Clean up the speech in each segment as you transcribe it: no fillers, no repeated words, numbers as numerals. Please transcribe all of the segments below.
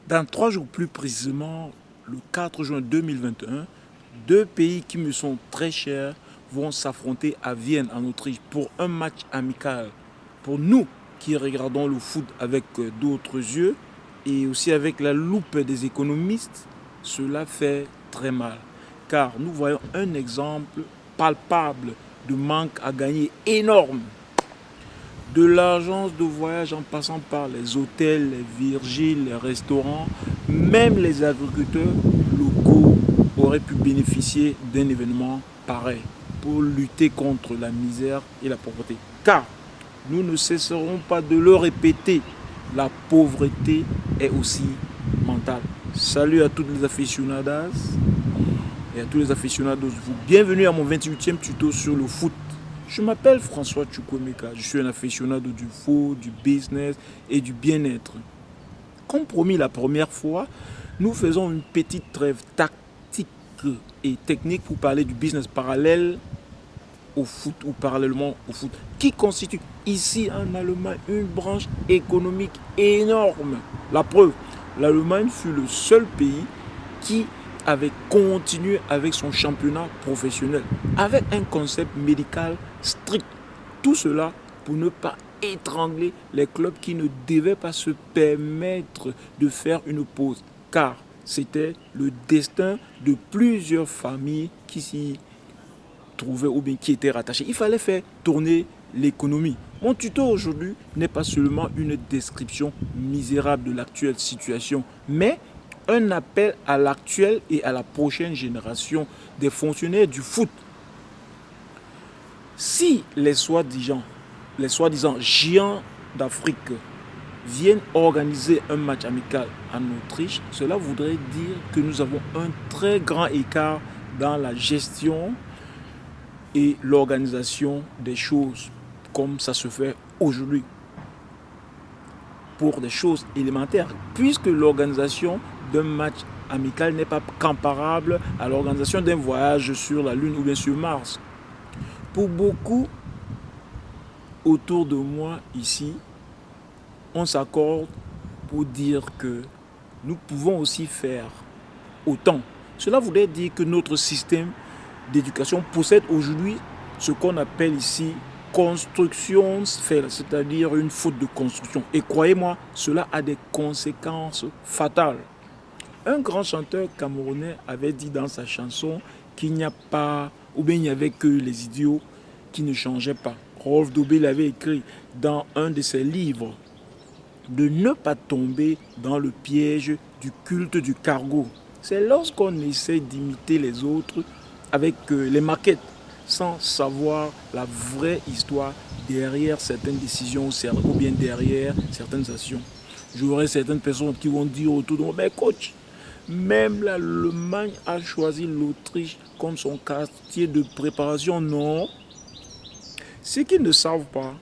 Dans 3 jours plus précisément, le 4 juin 2021, deux pays qui me sont très chers vont s'affronter à Vienne, en Autriche, pour un match amical. Pour nous qui regardons le foot avec d'autres yeux et aussi avec la loupe des économistes, cela fait très mal. Car nous voyons un exemple palpable de manque à gagner énorme. De l'agence de voyage en passant par les hôtels, les virgiles, les restaurants, même les agriculteurs locaux auraient pu bénéficier d'un événement pareil pour lutter contre la misère et la pauvreté. Car nous ne cesserons pas de le répéter, la pauvreté est aussi mentale. Salut à toutes les aficionadas et à tous les aficionados. Bienvenue à mon 28e tuto sur le foot. Je m'appelle François Chukwemeka, je suis un aficionado du foot, du business et du bien-être. Comme promis la première fois, nous faisons une petite trêve tactique et technique pour parler du business parallèle au foot ou parallèlement au foot, qui constitue ici en Allemagne une branche économique énorme. La preuve, l'Allemagne fut le seul pays qui avait continué avec son championnat professionnel, avec un concept médical strict. Tout cela pour ne pas étrangler les clubs qui ne devaient pas se permettre de faire une pause, car c'était le destin de plusieurs familles qui s'y trouvaient ou bien qui étaient rattachées. Il fallait faire tourner l'économie. Mon tuto aujourd'hui n'est pas seulement une description misérable de l'actuelle situation, mais un appel à l'actuelle et à la prochaine génération des fonctionnaires du foot. Si les soi-disant géants d'Afrique viennent organiser un match amical en Autriche, cela voudrait dire que nous avons un très grand écart dans la gestion et l'organisation des choses comme ça se fait aujourd'hui pour des choses élémentaires, puisque l'organisation d'un match amical n'est pas comparable à l'organisation d'un voyage sur la Lune ou bien sur Mars. Pour beaucoup autour de moi ici, on s'accorde pour dire que nous pouvons aussi faire autant. Cela voudrait dire que notre système d'éducation possède aujourd'hui ce qu'on appelle ici construction faite, c'est-à-dire une faute de construction. Et croyez-moi, cela a des conséquences fatales. Un grand chanteur camerounais avait dit dans sa chanson qu'il n'y a pas, ou bien il n'y avait que les idiots qui ne changeaient pas. Rolf Dobé l'avait écrit dans un de ses livres, de ne pas tomber dans le piège du culte du cargo. C'est lorsqu'on essaie d'imiter les autres avec les maquettes, sans savoir la vraie histoire derrière certaines décisions ou bien derrière certaines actions. J'aurai certaines personnes qui vont dire autour de moi, mais coach, même l'Allemagne a choisi l'Autriche comme son quartier de préparation. Non. Ce qu'ils ne savent pas,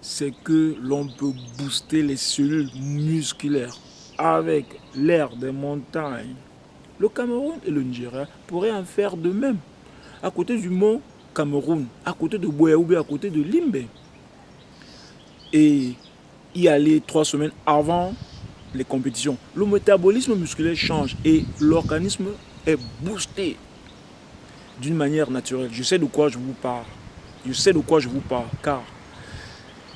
c'est que l'on peut booster les cellules musculaires avec l'air des montagnes. Le Cameroun et le Nigeria pourraient en faire de même. À côté du mont Cameroun, à côté de Boyaoubé, à côté de Limbe. Et y aller 3 semaines avant les compétitions. Le métabolisme musculaire change et l'organisme est boosté d'une manière naturelle. Je sais de quoi je vous parle. Car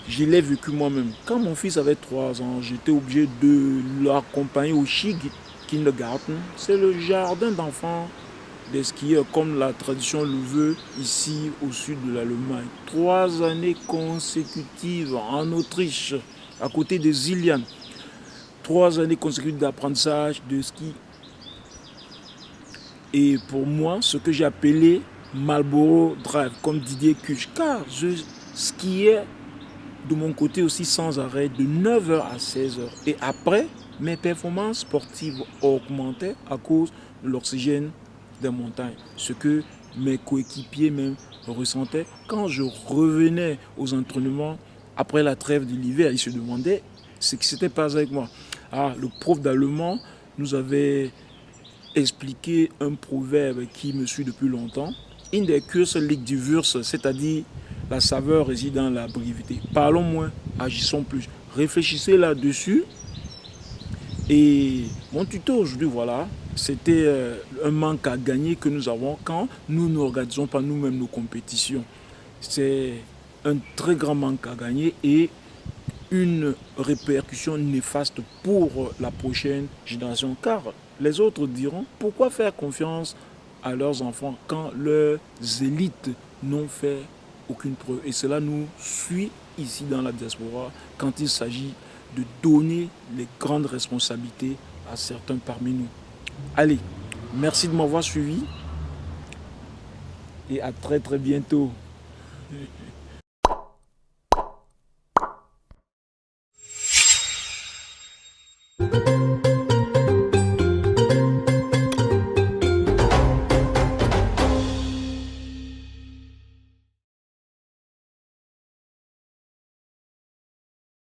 je l'ai vécu moi-même. Quand mon fils avait 3 ans, j'étais obligé de l'accompagner au Kindergarten. C'est le jardin d'enfants des skieurs, comme la tradition le veut ici au sud de l'Allemagne. 3 années consécutives en Autriche, à côté de Zillian. 3 années consécutives d'apprentissage de ski. Et pour moi, ce que j'ai appelé Marlboro Drive, comme Didier Cuche, car je skiais de mon côté aussi sans arrêt de 9h à 16h. Et après, mes performances sportives augmentaient à cause de l'oxygène des montagnes. Ce que mes coéquipiers même ressentaient. Quand je revenais aux entraînements après la trêve de l'hiver, ils se demandaient ce qui s'était passé avec moi. Le prof d'allemand nous avait expliqué un proverbe qui me suit depuis longtemps. In der Kürze liegt die Würze, c'est-à-dire la saveur réside dans la brevité. Parlons moins, agissons plus. Réfléchissez là-dessus Et mon tuto aujourd'hui, voilà, c'était un manque à gagner que nous avons quand nous n'organisons pas nous-mêmes nos compétitions. C'est un très grand manque à gagner et une répercussion néfaste pour la prochaine génération. Car les autres diront, pourquoi faire confiance à leurs enfants quand leurs élites n'ont fait aucune preuve. Et cela nous suit ici dans la diaspora quand il s'agit de donner les grandes responsabilités à certains parmi nous. Allez, merci de m'avoir suivi et à très très bientôt.